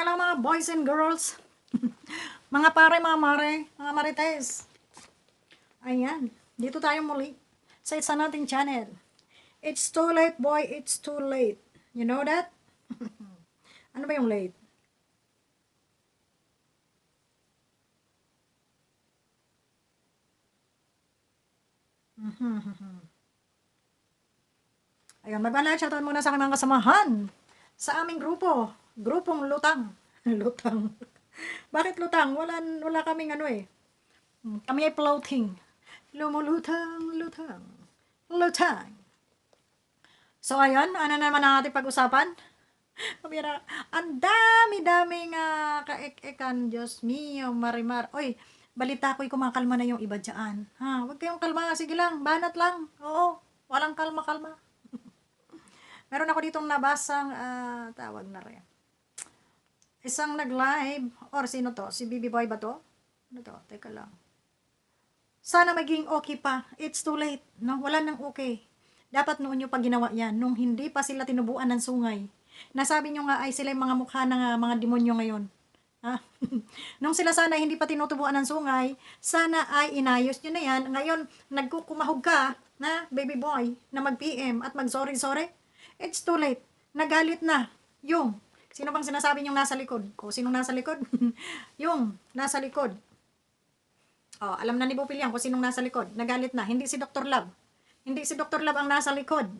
Hello mga boys and girls. Mga pare, mga mare, mga marites. Ayan, dito tayo muli sa isa nating channel. It's too late boy, it's too late. You know that? Ano ba yung late? Ayun, magbala, shoutout muna sa aking mga kasamahan sa aming grupo. Grupong Lutang. Lutang. Bakit lutang? Wala kaming ano eh. Kami ay floating. Lumulutang, lutang. Lutang. So ayun, ano naman ang ating pag-usapan? Pabira, ang dami-daming kaek-ekan, Diyos mio, marimar. Oy, balita ko'y kumakalma na yung iba dyan. Ha, huwag kayong kalma, sige lang, banat lang. Oo, walang kalma-kalma. Meron ako ditong nabasang, tawag na rin. Isang nag-live, or sino to? Si Bibi Boy ba to? Ano to? Teka lang. Sana maging okay pa. It's too late. No? Wala nang okay. Dapat noon nyo pa ginawa yan. Nung hindi pa sila tinubuan ng sungay. Nasabi nyo nga ay sila yung mga mukha ng mga demonyo ngayon. Ha? Nung sila sana hindi pa tinutubuan ng sungay, sana ay inayos nyo na yan. Ngayon, nagkukumahog ka na baby boy na mag-PM at mag-sorry-sorry. It's too late. Nagalit na yung sino bang sinasabi yung nasa likod? O sinong nasa likod? Yung nasa likod. Oh, alam na ni Bupiliang kung sinong nasa likod. Nagalit na. Hindi si Dr. Love. Hindi si Dr. Love ang nasa likod.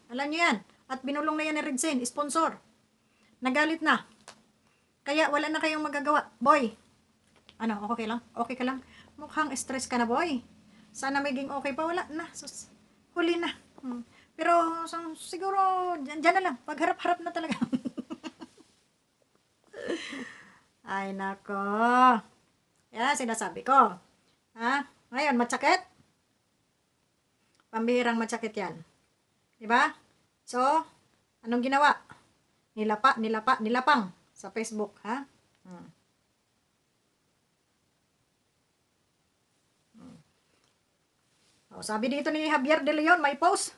Alam niyo yan. At binulong na yan ni Redzen, sponsor. Nagalit na. Kaya wala na kayong magagawa. Boy, ano, okay lang? Okay ka lang? Mukhang stress ka na, boy. Sana maging okay pa. Wala na. Sus, huli na. Pero siguro, dyan na lang. Pagharap-harap na talaga. Ay, nako. Yan, sinasabi ko. Ha? Ngayon, matsakit? Pambihirang matsakit yan. Diba? So, anong ginawa? Nilapang sa Facebook, ha? Oh, sabi dito ni Javier De Leon, may post.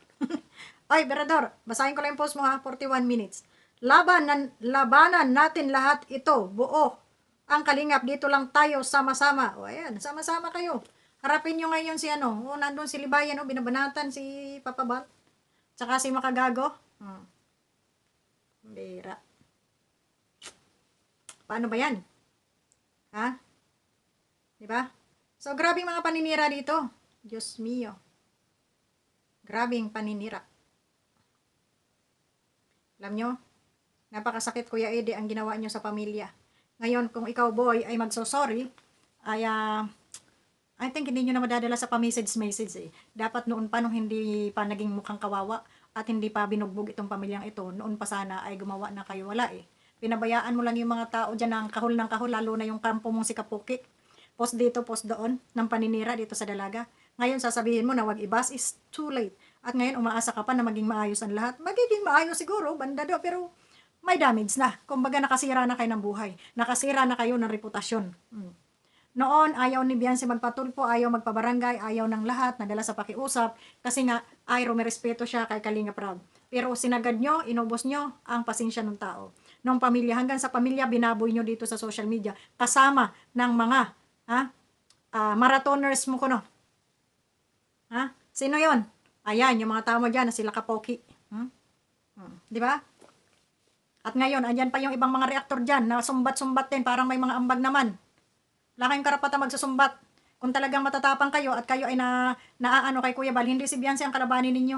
Ay, Berador, basahin ko lang yung post mo ha, 41 minutes. Labanan natin lahat ito, buo. Ang Kalingap, dito lang tayo, sama-sama. O ayan, sama-sama kayo. Harapin nyo ngayon si ano, o nandun si Libayan, o binabanatan si Papa Bal. Tsaka si Makagago. Bira. Paano ba yan? Ha? Diba? So, grabing mga paninira dito. Diyos mio. Grabing paninira. Alam nyo, napakasakit Kuya Ede ang ginawa nyo sa pamilya. Ngayon, kung ikaw boy ay magsosorry, ay I think hindi nyo na madadala sa pa-message eh. Dapat noon pa nung hindi pa naging mukhang kawawa at hindi pa binugbog itong pamilyang ito, noon pa sana ay gumawa na kayo. Wala eh. Pinabayaan mo lang yung mga tao dyan ng kahul, lalo na yung kampo mong si Kapuki. Post dito, post doon, ng paninira dito sa dalaga. Ngayon sasabihin mo na wag ibas is too late. At ngayon umaasa ka pa na maging maayos ang lahat. Magiging maayos siguro, banda do, pero may damage na. Kumbaga nakasira na kayo ng buhay. Nakasira na kayo ng reputasyon. Noon, ayaw ni Beyonce magpatulpo, ayaw magpabarangay, ayaw ng lahat, nadala sa pakiusap, kasi nga, ay rumirespeto siya kay Kalinga Prab. Pero sinagad nyo, inubos nyo ang pasensya ng tao. Nung pamilya, hanggang sa pamilya, binaboy nyo dito sa social media, kasama ng mga marathoners mo kuno. Ha? Sino yon? Ayan, yung mga tao mo dyan, sila Kapoki. Di ba? At ngayon, andyan pa yung ibang mga reaktor dyan, na sumbat-sumbat din, parang may mga ambag naman. Wala kayong karapatan magsusumbat. Kung talagang matatapang kayo at kayo ay naaano kay Kuya Bal, hindi si Beyonce ang kalabanin ninyo.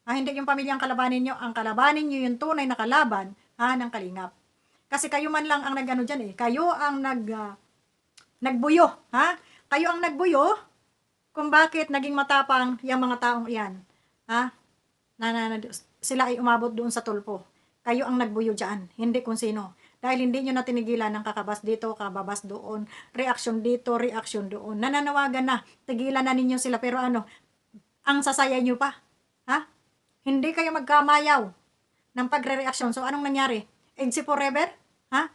Hindi yung pamilya ang kalabanin nyo. Ang kalabanin nyo yung tunay na kalaban ng Kalingap. Kasi kayo man lang ang nagano dyan eh. Kayo ang nagbuyo. Ha? Kayo ang nagbuyo kung bakit naging matapang yung mga taong iyan. Ha? Sila ay umabot doon sa tulpo. Kayo ang nagbuyo dyan. Hindi kung sino. Dahil hindi nyo na tinigilan ng kakabas dito, kababas doon, reaksyon dito, reaksyon doon. Nananawagan na, tigilan na ninyo sila. Pero ano, ang sasaya nyo pa. Ha? Hindi kayo magkamayaw ng pagre-reaksyon. So, anong nangyari? EDSI forever? Ha?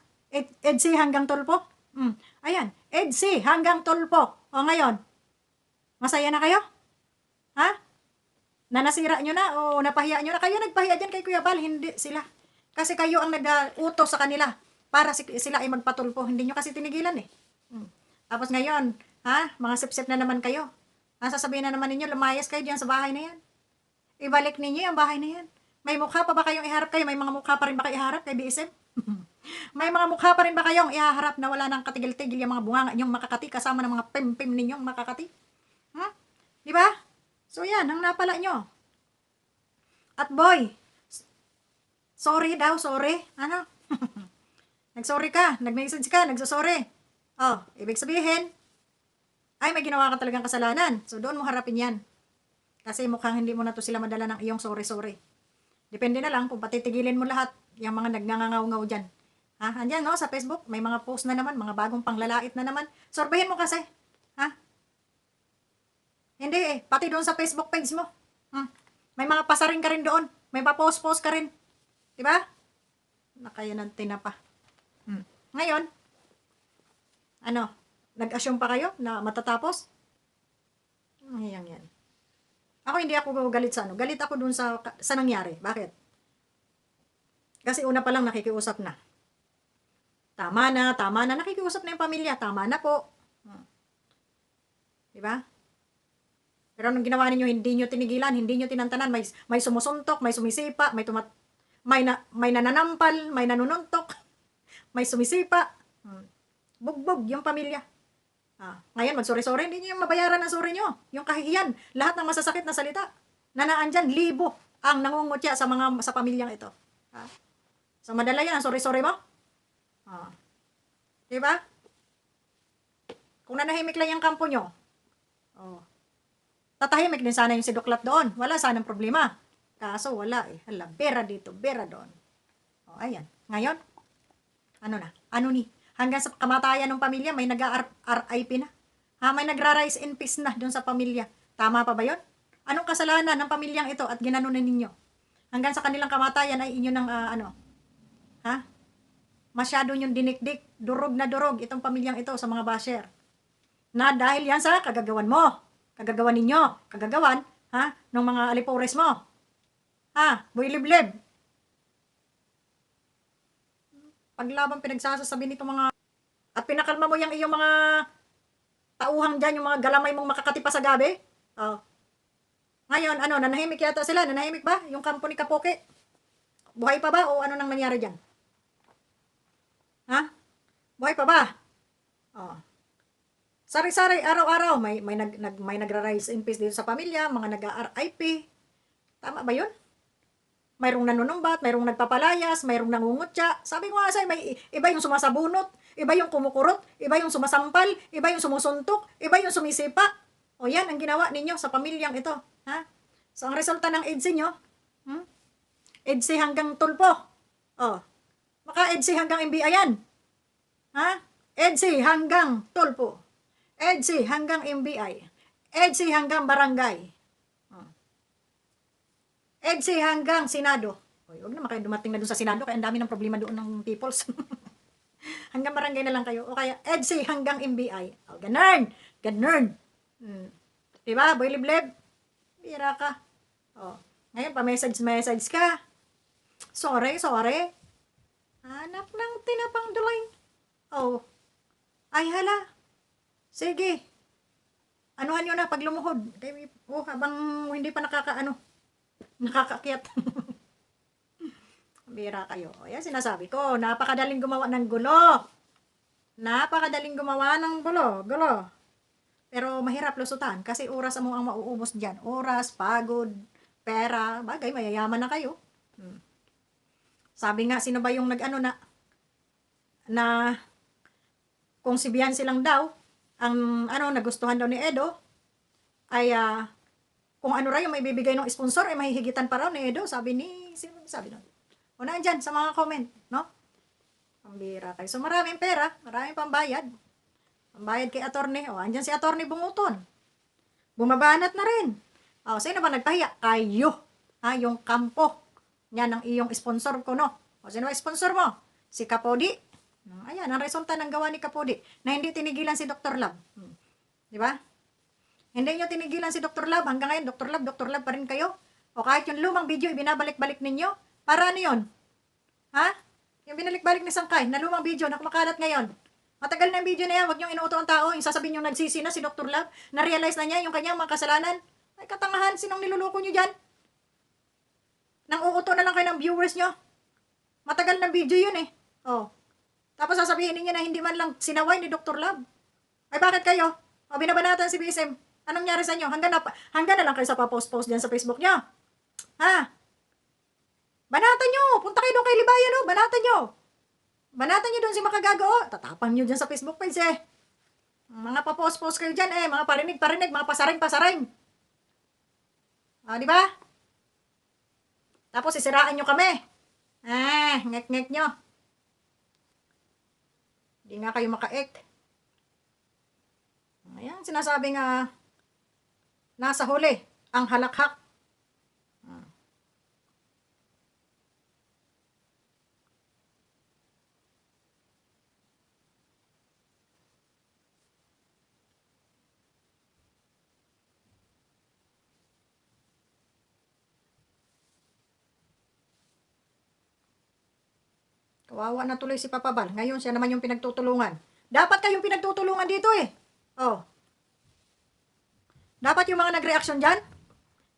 EDSI hanggang tulpo? Ayan, EDSI hanggang tulpo. O ngayon, masaya na kayo? Ha? Nasira nyo na o napahiya nyo na? Kayo nagpahiya dyan kay Kuya Bal, hindi sila. Kasi kayo ang nag-utos sa kanila para sila ay magpatulpo. Hindi nyo kasi tinigilan eh. Tapos ngayon, mga sip-sip na naman kayo. Sasabihin na naman ninyo, lumayas kayo diyan sa bahay na yan. Ibalik ninyo yung bahay na yan. May mukha pa ba kayong iharap kayo? May mga mukha pa rin ba kayo iharap kay BSM? May mga mukha pa rin ba kayong ihaharap na wala nang katigil-tigil yung mga bunganga yung makakati kasama ng mga pim-pim ninyong makakati? Di ba? So yan, ang napala nyo. At boy, sorry daw, sorry. Ano? Nag-sorry ka, nag-message ka, nagsasorry. Ibig sabihin, ay may ginawa ka talagang kasalanan. So doon mo harapin yan. Kasi mukhang hindi mo na to sila madala ng iyong sorry. Depende na lang kung patitigilin mo lahat yung mga nagngangaw-ngaw dyan. Andyan no, sa Facebook, may mga post na naman, mga bagong panglalait na naman. Sorbahin mo kasi. Hindi pati doon sa Facebook page mo. May mga pasaring ka rin doon. May pa-post-post ka rin. Diba? Nakaya ng tinapa. Ngayon, nag-assume pa kayo na matatapos? Yan. Ako hindi ako galit sa galit ako dun sa nangyari. Bakit? Kasi una pa lang nakikiusap na. Tama na, nakikiusap na yung pamilya. Tama na po. Diba? Pero anong ginawa ninyo, hindi nyo tinigilan, hindi nyo tinantanan, may sumusuntok, may sumisipa, may nananampal, may nanununtok, may sumisipa. Bugbog yung pamilya. Ngayon, mag-sorry-sorry, hindi nyo yung mabayaran ng sorry nyo. Yung kahihiyan, lahat ng masasakit na salita, na naandyan, libo ang nangungutya sa pamilyang ito. So, madala yan ang sorry-sorry mo? Diba? Kung nanahimik lang yung kampo nyo, tatahimik din sana yung si Duklat doon. Wala sanang problema. Kaso wala eh. Hala, bera dito, bera doon. Ayan. Ngayon, ano ni? Hanggang sa kamatayan ng pamilya, may nag-RIP na. May nagra-rise in peace na doon sa pamilya. Tama pa ba yun? Anong kasalanan ng pamilyang ito at ginanunan ninyo? Hanggang sa kanilang kamatayan ay inyo ng masyado yung dinikdik, durog na durog itong pamilyang ito sa mga basher. Na dahil yan sa kagagawan mo. Kagagawan ninyo. Kagagawan, ng mga alipores mo. Boy liblib. Paglaban pinagsasasabi nito mga at pinakalma mo yung iyong mga tauhang dyan, yung mga galamay mong makakatipa sa gabi. Ngayon, nanahimik yata sila. Nanahimik ba? Yung kampo ni Kapoke? Buhay pa ba? O ano nang nangyari dyan? Buhay pa ba? Sari-sari, araw-araw, may nagra-rise in peace dito sa pamilya, mga nag-RIP. Tama ba yun? Mayroong nanunumbat, mayroong nagpapalayas, mayroong nangungutya. Sabi ko nga sa'yo, may iba yung sumasabunot, iba yung kumukurot, iba yung sumasampal, iba yung sumusuntok, iba yung sumisipa. Yan ang ginawa ninyo sa pamilyang ito. So, ang resulta ng EDSI nyo, EDSI hanggang tulpo. Maka EDSI hanggang MBI yan. EDSI hanggang tulpo. EDSI hanggang MBI. EDSI hanggang barangay. EDSI hanggang Senado. Huwag naman kayo dumating na doon sa Senado kaya ang dami ng problema doon ng peoples. Hanggang barangay na lang kayo. O kaya EDSI hanggang MBI. Ganun. Diba? Boy liblib. Bira ka. Ngayon pa-message ka. Sorry. Anak ng tinapang dulay. Ay hala. Sige. Anuhan nyo na pag lumuhod. Habang hindi pa nakakakyat. Bira kayo. Yan sinasabi ko. Napakadaling gumawa ng gulo. Gulo. Pero mahirap lusutan. Kasi oras mo ang mauubos dyan. Oras, pagod, pera. Bagay, mayayaman na kayo. Sabi nga, sino ba yung na kung si Beyonce lang daw, ang nagustuhan daw ni Edo, ay kung ano raw yung may bibigay ng sponsor, ay mahihigitan pa raw ni Edo. Sabi doon. O nandyan sa mga comment, no? Pambira kayo. So maraming pera, maraming pambayad. Pambayad kay attorney. Andyan si attorney Bunguton. Bumabanat na rin. Sino ba nagpahiya? Kayo. Yung kampo. Yan ang iyong sponsor ko, no? Sino ba sponsor mo? Si Kapodi. Ayan, ang resulta ng gawa ni Kapodi na hindi tinigilan si Dr. Lab. Di ba? Hindi nyo tinigilan si Dr. Lab. Hanggang ngayon, Dr. Lab pa rin kayo. O kahit yung lumang video, ibinabalik-balik ninyo. Para ano yun? Yung binalik-balik ni Sangkay na lumang video na kumakalat ngayon. Matagal na yung video na yan, huwag niyong inuuto ang tao, yung sasabihin yung nagsisi na si Dr. Love, na-realize na niya yung kanyang mga kasalanan. Ay katangahan, sinong niluloko niyo dyan? Nang uuto na lang kayo ng viewers niyo. Matagal na video yun eh. Oh. Tapos sasabihin niyo na hindi man lang sinaway ni Dr. Love. Ay bakit kayo? O binabanatan si BSM. Anong nangyari sa inyo? Hanggang na lang kayo sa papost-post dyan sa Facebook niyo. Ha? Banatan nyo! Punta kayo doon kay Libayan, oh! Banatan nyo! Banatan nyo doon si Makagago, oh! Tatapang nyo dyan sa Facebook page, eh. Mga papost-post kayo dyan, eh. Mga parinig-parinig, mga pasaring-pasaring. O, di ba? Tapos, sisiraan nyo kami. Ngek-ngek nyo. Hindi nga kayo maka-act. Ayan, sinasabi nga, nasa huli, ang halakhak. Kawawa na tuloy si Papa Bal. Ngayon, siya naman yung pinagtutulungan. Dapat kayong pinagtutulungan dito eh. Oh. Dapat yung mga nag-reaction dyan,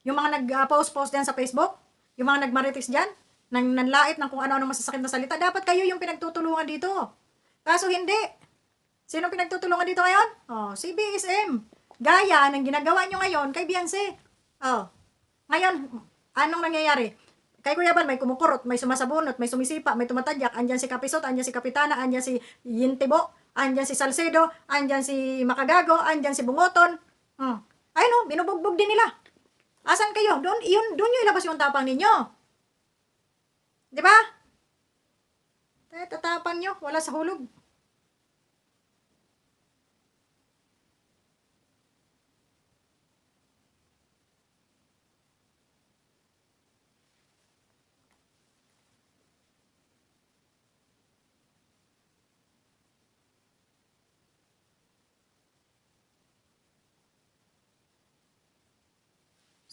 yung mga nag-post-post dyan sa Facebook, yung mga nagmarites dyan, nanlait ng kung ano-ano masasakit na salita, dapat kayo yung pinagtutulungan dito. Kaso hindi. Sino pinagtutulungan dito ngayon? Oh, si BSM. Gaya ng ginagawa nyo ngayon kay Beyonce. Oh. Ngayon, anong nangyayari? Kay Kuya Bal, may kumukurot, may sumasabunot, may sumisipa, may tumatadyak, andyan si Kapisot, andyan si Kapitana, andyan si Yintibo, andyan si Salcedo, andyan si Makagago, andyan si Bungoton. Ay no, binubugbog din nila. Asan kayo? Doon yung ilabas yung tapang ninyo. Di ba? Tatapang nyo, wala sa hulog.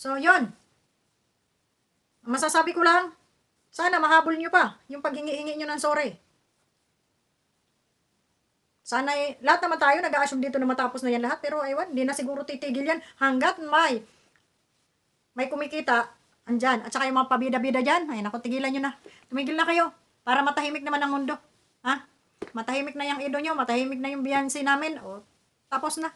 So, yon. Masasabi ko lang, sana mahabol nyo pa yung paghingi-hingi nyo ng sorry. Sana lahat naman tayo nag-a-assume dito na matapos na yan lahat, pero ewan, hindi na siguro titigil yan hanggat may kumikita, andyan. At saka yung mga pabida-bida dyan, ay naku, tigilan nyo na. Tumigil na kayo, para matahimik naman ang mundo. Ha? Matahimik na yung ido nyo, matahimik na yung Beyonce namin, o, tapos na.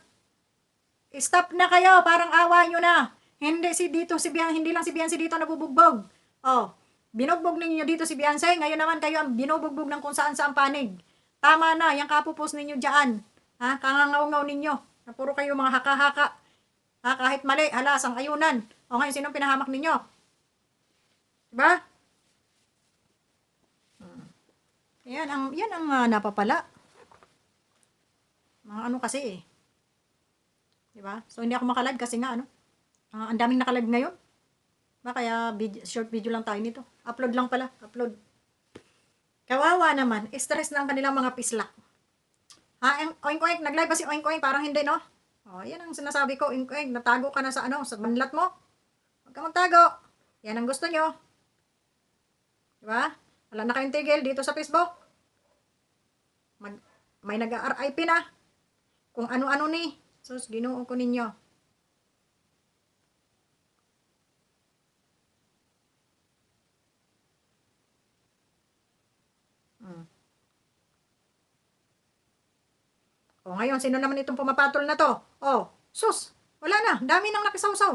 Stop na kayo, parang awa nyo na. Hindi lang si Beyonce dito nabubugbog. Oh, binugbog ninyo dito si Beyonce, ngayon naman kayo ang binubugbog ng kung saan panig. Tama na, yung kapupos ninyo diyan. Ha, kangangaw-ngaw ninyo. Na puro kayo mga haka-haka. Ha, kahit mali, halasang ayunan. O ngayon, sinong pinahamak ninyo? Diba? Yan ang napapala. Mga ano kasi eh. Diba? So, hindi ako makalag kasi nga ang daming nakalag ngayon. Kaya short video lang tayo nito. Upload lang pala. Upload. Kawawa naman. Stress na ang kanilang mga pislak. Ha? Oink-oink. Nag-live ba si Oink-oink? Parang hindi, no? O, yan ang sinasabi ko. Oink-oink. Natago ka na sa sa banlat mo. Huwag ka magtago. Yan ang gusto nyo. Diba? Wala na kayong tigil dito sa Facebook. May nag-RIP na. Kung ano-ano ni. Sus, Ginoo ko ninyo. O ngayon, sino naman itong pumapatol na to? O, sus, wala na. Dami nang nakisawsaw.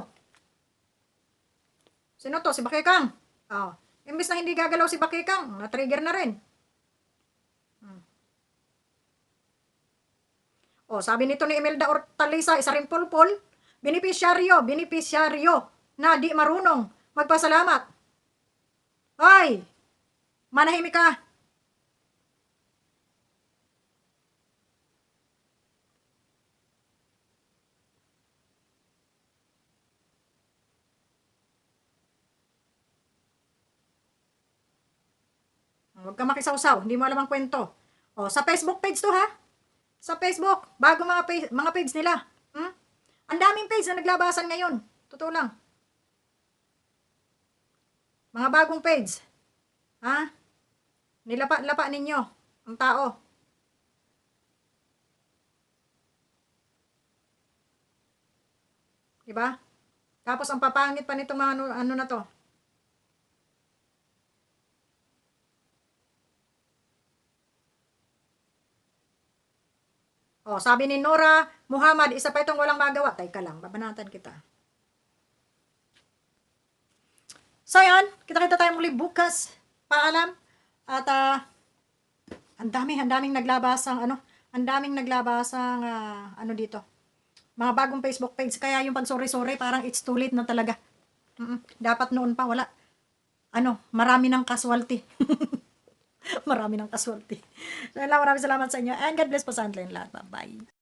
Sino to? Si Bakekang. O, imbis na hindi gagalaw si Bakekang, na-trigger na rin. O, sabi nito ni Imelda Hortaleza, isa rin pulpol, benepisyaryo na di marunong magpasalamat. Ay, manahimik ka. Huwag ka makisawsaw, hindi mo alam ang kwento. O, sa Facebook page to ha. Sa Facebook, bago mga page nila. Ang daming page na naglabasan ngayon. Totoo lang. Mga bagong page. Ha? Nilapa-lapa ninyo ang tao. Diba? Tapos ang papangit pa nito mga ano na to. Oh, sabi ni Nora Muhammad, isa pa itong walang magawa. Teka lang, babanatan kita. So, yan. Kita-kita tayo muli bukas. Paalam. At, ang daming naglabasang, ang daming naglabasang, dito. Mga bagong Facebook page. Kaya yung pag sorry parang it's too late na talaga. Dapat noon pa, wala. Marami ng casualty. Marami ng casualty. So, yun lang, maraming salamat sa inyo. And God bless po sa atin lahat. Bye-bye.